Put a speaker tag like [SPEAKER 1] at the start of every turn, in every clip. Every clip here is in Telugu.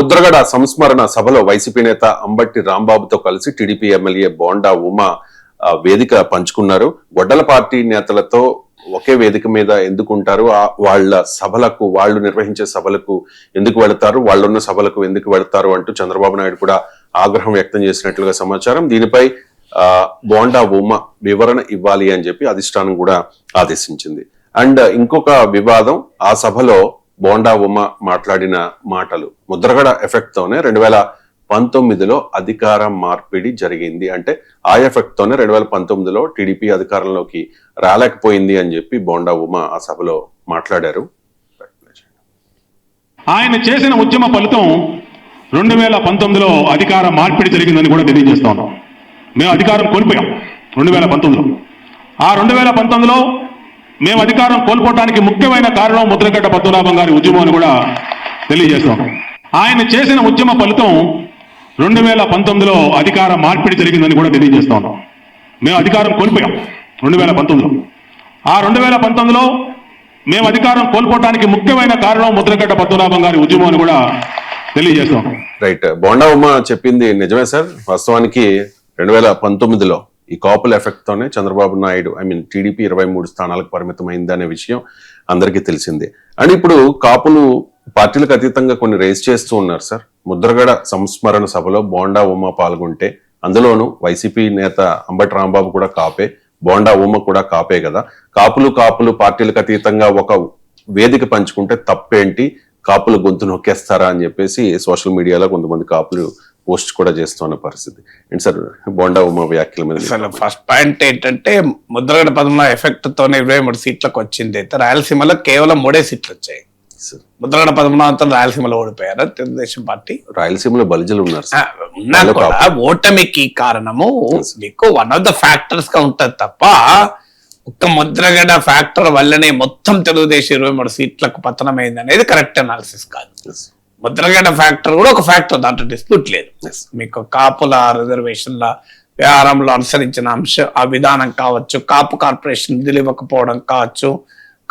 [SPEAKER 1] ముద్రగడ సంస్మరణ సభలో వైసీపీ నేత అంబట్టి రాంబాబుతో కలిసి టీడీపీ ఎమ్మెల్యే బోండా ఉమ వేదిక పంచుకున్నారు. గొడ్డల పార్టీ నేతలతో ఒకే వేదిక మీద ఎందుకు ఉంటారు, వాళ్ళ సభలకు, వాళ్ళు నిర్వహించే సభలకు ఎందుకు వెళతారు, వాళ్ళున్న సభలకు ఎందుకు వెళతారు అంటూ చంద్రబాబు నాయుడు కూడా ఆగ్రహం వ్యక్తం చేసినట్లుగా సమాచారం. దీనిపై బోండా ఉమ వివరణ ఇవ్వాలి అని చెప్పి అధిష్టానం కూడా ఆదేశించింది. అండ్ ఇంకొక వివాదం, ఆ సభలో బోండా ఉమ మాట్లాడిన మాటలు ముద్రగడ ఎఫెక్ట్ తోనే 2019లో అధికార మార్పిడి జరిగింది, అంటే ఆ ఎఫెక్ట్ తోనే 2019లో టీడీపీ అధికారంలోకి రాలేకపోయింది అని చెప్పి బోండా ఉమ ఆ సభలో మాట్లాడారు.
[SPEAKER 2] ఆయన చేసిన ఉద్యమ ఫలితం 2019లో అధికార మార్పిడి జరిగిందని కూడా తెలియజేస్తా ఉన్నాం. మేము అధికారం కోల్పోయాం 2019లో. ఆ 2019లో మేము అధికారం కోల్పోవడానికి ముఖ్యమైన కారణం ముద్రగడ్డ పద్మనాభం గారి ఉద్యమం అని కూడా తెలియజేస్తాం. ఆయన చేసిన ఉద్యమ ఫలితం 2019లో అధికార మార్పిడి జరిగిందని కూడా తెలియజేస్తా ఉన్నాం. మేము అధికారం కోల్పోయాం 2019లో. ఆ 2019లో మేము అధికారం కోల్పోవడానికి ముఖ్యమైన కారణం ముద్రగడ్డ పద్మనాభం గారి ఉద్యమం అని కూడా తెలియజేస్తాం.
[SPEAKER 1] రైట్, బోండా ఉమ చెప్పింది నిజమే సార్. వాస్తవానికి 2019లో ఈ కాపుల ఎఫెక్ట్ తోనే చంద్రబాబు నాయుడు టీడీపీ 23 స్థానాలకు పరిమితమైంది అనే విషయం అందరికీ తెలిసిందే. అండ్ ఇప్పుడు కాపులు పార్టీలకు అతీతంగా కొన్ని రేస్ చేస్తూ ఉన్నారు సార్. ముద్రగడ సంస్మరణ సభలో బోండా ఉమ పాల్గొంటే, అందులోనూ వైసీపీ నేత అంబటి రాంబాబు కూడా కాపే, బోండా ఉమ కూడా కాపే కదా. కాపులు పార్టీలకు అతీతంగా ఒక వేదిక పంచుకుంటే తప్పేంటి, కాపులు గొంతు నొక్కేస్తారా అని చెప్పేసి సోషల్ మీడియాలో కొంతమంది కాపులు పోస్ట్ కూడా చేస్తున్న పరిస్థితి ఏంటి సార్ బోండా ఉమ వ్యాఖ్యల మీద?
[SPEAKER 3] ఫస్ట్ పాయింట్ ఏంటంటే, ముద్రగడ పద్మనాభం ఎఫెక్ట్ తోనే 23 సీట్లకు వచ్చింది అయితే రాయలసీమలో కేవలం 3 సీట్లు వచ్చాయి. ముద్రగడ పద్మనాభంతో రాయలసీమలో ఓడిపోయారు తెలుగుదేశం పార్టీ.
[SPEAKER 1] రాయలసీమలో బలిజలు ఉన్నారు,
[SPEAKER 3] ఉన్నా కూడా ఓటమికి కారణము మీకు వన్ ఆఫ్ ద ఫ్యాక్టర్స్ గా ఉంటది తప్ప ఒక్క ముద్రగడ ఫ్యాక్టర్ వల్లనే మొత్తం తెలుగుదేశం 23 సీట్లకు పతనమైంది అనేది కరెక్ట్ అనాలిసిస్ కాదు. ముద్రగడ ఫ్యాక్టర్ కూడా ఒక ఫ్యాక్టర్, దాంట్లో డిస్ప్యూట్ లేదు. మీకు కాపుల రిజర్వేషన్ల వ్యవహారంలో అనుసరించిన ఆ విధానం కావచ్చు, కాపు కార్పొరేషన్ నిధులు ఇవ్వకపోవడం కావచ్చు,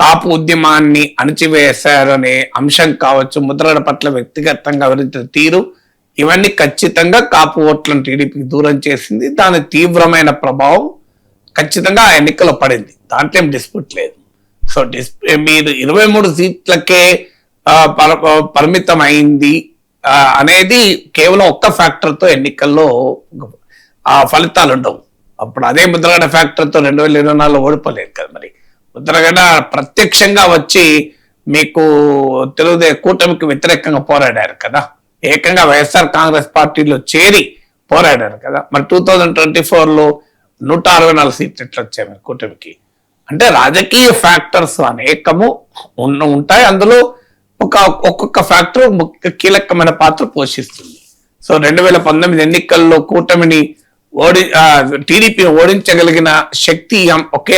[SPEAKER 3] కాపు ఉద్యమాన్ని అణచివేశారనే అంశం కావచ్చు, ముద్రగడ పట్ల వ్యక్తిగతంగా వివరించిన తీరు, ఇవన్నీ ఖచ్చితంగా కాపు ఓట్లను టీడీపీకి దూరం చేసింది. దాని తీవ్రమైన ప్రభావం ఖచ్చితంగా ఆ ఎన్నికల్లో పడింది, దాంట్లో ఏం డిస్ప్యూట్ లేదు. సో మీరు 23 సీట్లకే పరిమితం అయింది అనేది కేవలం ఒక్క ఫ్యాక్టర్ తో ఎన్నికల్లో ఆ ఫలితాలు ఉండవు. అప్పుడు అదే ముద్రగడ ఫ్యాక్టర్ తో 2024లో ఓడిపోలేదు కదా. మరి ముద్రగడ ప్రత్యక్షంగా వచ్చి మీకు కూటమికి వ్యతిరేకంగా పోరాడారు కదా, ఏకంగా వైఎస్ఆర్ కాంగ్రెస్ పార్టీలో చేరి పోరాడారు కదా. మరి 2024లో 164 సీట్లు ఎట్లా వచ్చాయి మరి కూటమికి? అంటే రాజకీయ ఫ్యాక్టర్స్ అనేకము ఉంటాయి, అందులో ఒక్కొక్క ఫ్యాక్టర్ కీలకమైన పాత్ర పోషిస్తుంది. సో 2019 ఎన్నికల్లో కూటమిని టీడీపీని ఓడించగలిగిన శక్తి ఒక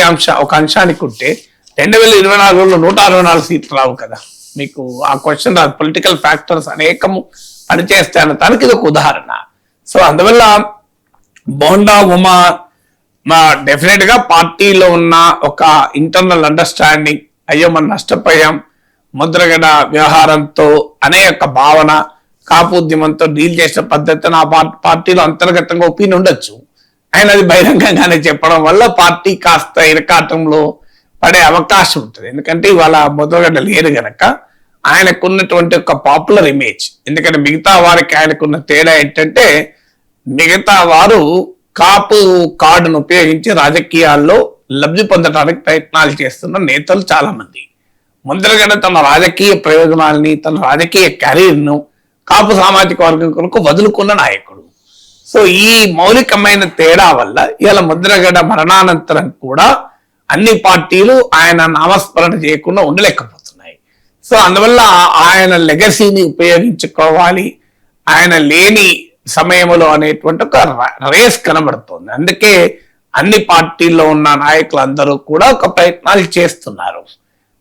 [SPEAKER 3] అంశానికి ఉంటే 2024లో 164 సీట్లు రావు కదా మీకు. ఆ క్వశ్చన్ రాదు. పొలిటికల్ ఫ్యాక్టర్స్ అనేకము పనిచేస్తాయన్న దానికి ఇది ఒక ఉదాహరణ. సో అందువల్ల బోండా ఉమ డెఫినెట్ గా పార్టీలో ఉన్న ఒక ఇంటర్నల్ అండర్స్టాండింగ్, అయ్యో మనం నష్టపోయాం ముద్రగడ వ్యవహారంతో అనే యొక్క భావన, కాపు ఉద్యమంతో డీల్ చేసిన పద్ధతిని ఆ పార్టీలో అంతర్గతంగా ఒపీనియన్ ఉండొచ్చు. ఆయన అది బహిరంగంగానే చెప్పడం వల్ల పార్టీ కాస్త ఇరకాటంలో పడే అవకాశం ఉంటుంది. ఎందుకంటే ఇవాళ ముద్రగడ లేరు గనక ఆయనకున్నటువంటి ఒక పాపులర్ ఇమేజ్. ఎందుకంటే మిగతా వారికి ఆయనకున్న తేడా ఏంటంటే, మిగతా వారు కాపు కార్డును ఉపయోగించి రాజకీయాల్లో లబ్ధి పొందడానికి ప్రయత్నాలు చేస్తున్న నేతలు చాలా మంది. ముద్రగడ తన రాజకీయ ప్రయోజనాల్ని, తన రాజకీయ కెరీర్ను కాపు సామాజిక వర్గం కొరకు వదులుకున్న నాయకుడు. సో ఈ మౌలికమైన తేడా వల్ల ఇలా ముద్రగడ మరణానంతరం కూడా అన్ని పార్టీలు ఆయన నామస్మరణ చేయకుండా ఉండలేకపోతున్నాయి. సో అందువల్ల ఆయన లెగసీని ఉపయోగించుకోవాలి ఆయన లేని సమయంలో అనేటువంటి ఒక రేస్ కనబడుతోంది. అందుకే అన్ని పార్టీల్లో ఉన్న నాయకులందరూ కూడా ఒక ప్రయత్నాలు చేస్తున్నారు.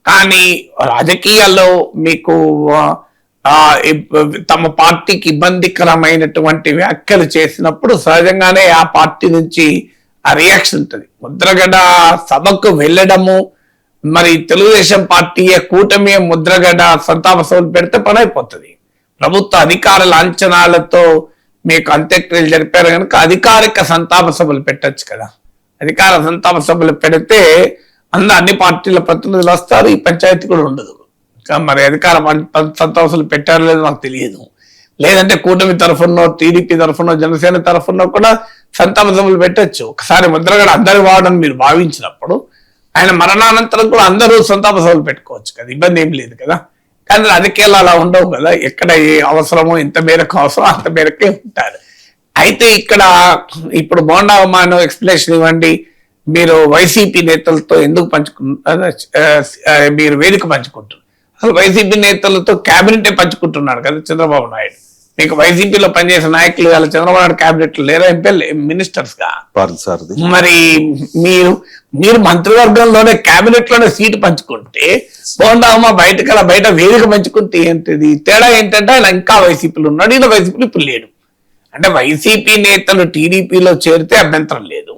[SPEAKER 3] కానీ రాజకీయాల్లో మీకు తమ పార్టీకి ఇబ్బందికరమైనటువంటి వ్యాఖ్యలు చేసినప్పుడు సహజంగానే ఆ పార్టీ నుంచి ఆ రియాక్షన్ ఉంటుంది. ముద్రగడ సభకు వెళ్ళడము, మరి తెలుగుదేశం పార్టీ కూటమి ముద్రగడ సంతాప సభలు పెడితే పని అయిపోతుంది. ప్రభుత్వ అధికార లాంఛనాలతో మీకు అంత్యక్రియలు జరిపారు కనుక అధికారిక సంతాప సభలు పెట్టొచ్చు కదా. అధికార సంతాప సభలు పెడితే అన్ని పార్టీల ప్రతినిధులు వస్తారు, ఈ పంచాయతీ కూడా ఉండదు. మరి అధికార సంతాప సభలు పెట్టారో లేదో నాకు తెలియదు. లేదంటే కూటమి తరఫునో, టీడీపీ తరఫునో, జనసేన తరఫునో కూడా సంతాప సభలు పెట్టచ్చు. ఒకసారి ముద్రగడ అందరి వాడని మీరు భావించినప్పుడు ఆయన మరణానంతరం కూడా అందరూ సంతాప సభలు పెట్టుకోవచ్చు కదా, ఇబ్బంది ఏం లేదు కదా. కానీ రాజకీయాలు అలా ఉండవు కదా, ఎక్కడ ఏ అవసరమో ఎంత మేరకు అవసరం అంత మేరకే ఉంటారు. అయితే ఇక్కడ ఇప్పుడు బోండా ఉమాను ఎక్స్ప్లెనేషన్ ఇవ్వండి, మీరు వైసీపీ నేతలతో ఎందుకు మీరు వేదిక పంచుకుంటున్నారు? అసలు వైసీపీ నేతలతో క్యాబినెట్ పంచుకుంటున్నారు కదా చంద్రబాబు నాయుడు. మీకు వైసీపీలో పనిచేసే నాయకులు వాళ్ళ చంద్రబాబు నాయుడు క్యాబినెట్ లో లేరా, ఎంపీ మినిస్టర్స్ గా? మరి మీరు మంత్రివర్గంలోనే క్యాబినెట్ లోనే సీటు పంచుకుంటే బోండామా బయట వేదిక పంచుకుంటే ఏంటిది తేడా? ఏంటంటే ఆయన ఇంకా వైసీపీలో ఉన్నాడు, ఈయన వైసీపీలో ఇప్పుడు లేడు. అంటే వైసీపీ నేతలు టీడీపీలో చేరితే అభ్యంతరం లేదు,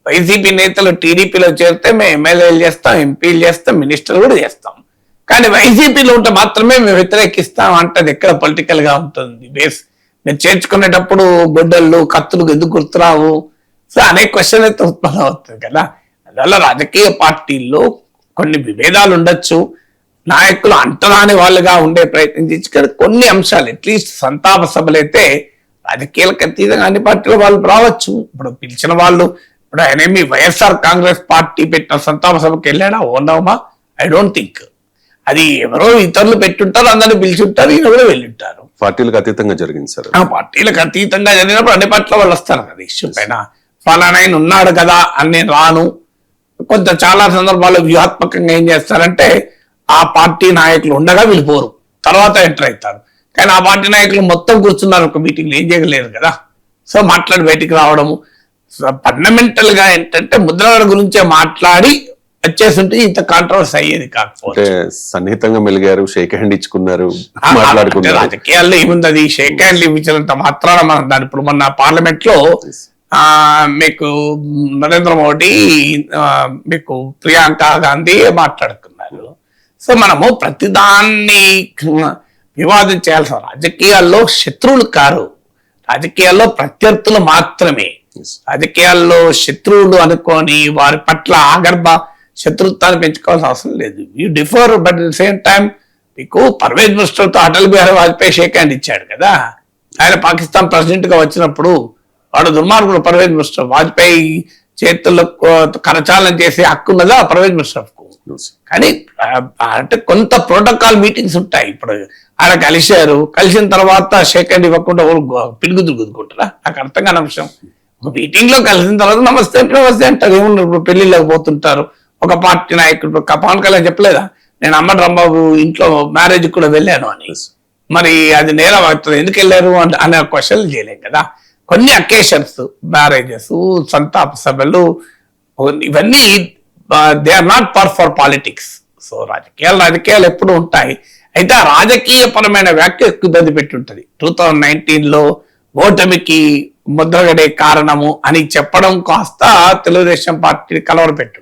[SPEAKER 3] వైసీపీ నేతలు టీడీపీలో చేరితే మేము ఎమ్మెల్యేలు చేస్తాం, ఎంపీలు చేస్తాం, మినిస్టర్లు కూడా చేస్తాం. కానీ వైసీపీలో ఉంటే మాత్రమే మేము వ్యతిరేకిస్తాం అంటే అది ఎక్కడ పొలిటికల్ గా ఉంటుంది బేస్? మీరు చేర్చుకునేటప్పుడు గొడ్డళ్ళు కత్తులు ఎందుకు గుర్తురావు? సో అనేక క్వశ్చన్ అయితే ఉత్పన్నం అవుతుంది కదా. అందువల్ల రాజకీయ పార్టీల్లో కొన్ని విభేదాలు ఉండొచ్చు, నాయకులు అంటరాని వాళ్ళుగా ఉండే ప్రయత్నం చేసి కొన్ని అంశాలు అట్లీస్ట్ సంతాప సభలు అయితే రాజకీయాలకు అతీతంగా అన్ని పార్టీల వాళ్ళు రావచ్చు. ఇప్పుడు పిలిచిన వాళ్ళు, ఇప్పుడు ఆయనేమి వైఎస్ఆర్ కాంగ్రెస్ పార్టీ పెట్టిన సంతాప సభకి వెళ్ళాడా ఓనవమా? I don't think. అది ఎవరో ఇతరులు పెట్టుంటారు, అందరినీ పిలిచుంటారు, ఈయన కూడా వెళ్ళుంటారు.
[SPEAKER 1] పార్టీలకు అతీతంగా జరిగింది సార్.
[SPEAKER 3] పార్టీలకు అతీతంగా జరిగినప్పుడు అన్ని పార్టీల వాళ్ళు వస్తారు కదా ఇష్యూ పైన. ఫలానా ఆయన ఉన్నాడు కదా అని నేను రాను. కొంత చాలా సందర్భాల్లో వ్యూహాత్మకంగా ఏం చేస్తారంటే ఆ పార్టీ నాయకులు ఉండగా వెళ్ళిపోరు, తర్వాత ఎంటర్ అవుతారు. కానీ ఆ పార్టీ నాయకులు మొత్తం కూర్చున్నారు ఒక మీటింగ్, ఏం చేయలేరు కదా. సో మాట్లాడి బయటికి రావడము ఫండమెంటల్ గా ఏంటంటే ముద్రగడ గురించే మాట్లాడి వచ్చేస్తుంటే ఇంత కాంట్రవర్సీ అయ్యేది కాకపోతే.
[SPEAKER 1] సన్నిహితంగా మెలిగారు, షేక్ హ్యాండ్ ఇచ్చుకున్నారు, మాట్లాడుకున్నారు.
[SPEAKER 3] రాజకీయాల్లో ఏముంది, అది షేక్ హ్యాండ్ ఇచ్చినంత మాత్రాన మనం దాని ఇప్పుడు మొన్న పార్లమెంట్ లో మీకు నరేంద్ర మోడీ మీకు ప్రియాంక గాంధీ మాట్లాడుకున్నారు. సో మనము ప్రతిదాన్ని వివాదం చేయాల్సిన, రాజకీయాల్లో శత్రువులు కారు, రాజకీయాల్లో ప్రత్యర్థులు మాత్రమే. రాజకీయాల్లో శత్రువులు అనుకొని వారి పట్ల ఆగర్భ శత్రుత్వాన్ని పెంచుకోవాల్సిన అవసరం లేదు. You differ, but at the same time మీకు పర్వేజ్ మినిస్టర్తో అటల్ బిహారీ వాజ్పేయి షేక్ హ్యాండ్ ఇచ్చాడు కదా. ఆయన పాకిస్తాన్ ప్రెసిడెంట్ గా వచ్చినప్పుడు వాడు దుర్మార్గుడు పర్వేజ్ మినిస్టర్. వాజ్పేయి చేతుల్లో కరచాలనం చేసే హక్కు ఉన్నదా పర్వేజ్ మినిస్టర్ కు? కానీ అంటే కొంత ప్రోటోకాల్ మీటింగ్స్ ఉంటాయి. ఇప్పుడు ఆయన కలిశారు, కలిసిన తర్వాత షేక్ హ్యాండ్ ఇవ్వకుండా పిలుగుదులు గుద్దుకుంటారా? నాకు అర్థం కాని అంశం. ఒక మీటింగ్ లో కలిసిన తర్వాత నమస్తే నమస్తే అంటారు. ఏమన్నా ఇప్పుడు పెళ్లిళ్ళకి పోతుంటారు. ఒక పార్టీ నాయకుడు పవన్ కళ్యాణ్ చెప్పలేదా, నేను అమ్మటి రాంబాబు ఇంట్లో మ్యారేజ్ కూడా వెళ్ళాను అని? మరి అది నేరం అవుతుంది, ఎందుకు వెళ్ళారు అనే క్వశ్చన్లు చేయలేం కదా. కొన్ని అకేషన్స్, మ్యారేజెస్, సంతాప సభలు, ఇవన్నీ they are not for politics. So రాజకీయాలు ఎప్పుడు ఉంటాయి. అయితే ఆ రాజకీయపరమైన వ్యాఖ్య ఎక్కువ ఇబ్బంది పెట్టి ఉంటుంది. 2019లో ఓటమికి ముద్రగడే కారణము అని చెప్పడం కాస్త తెలుగుదేశం పార్టీ కలవరపెట్టు.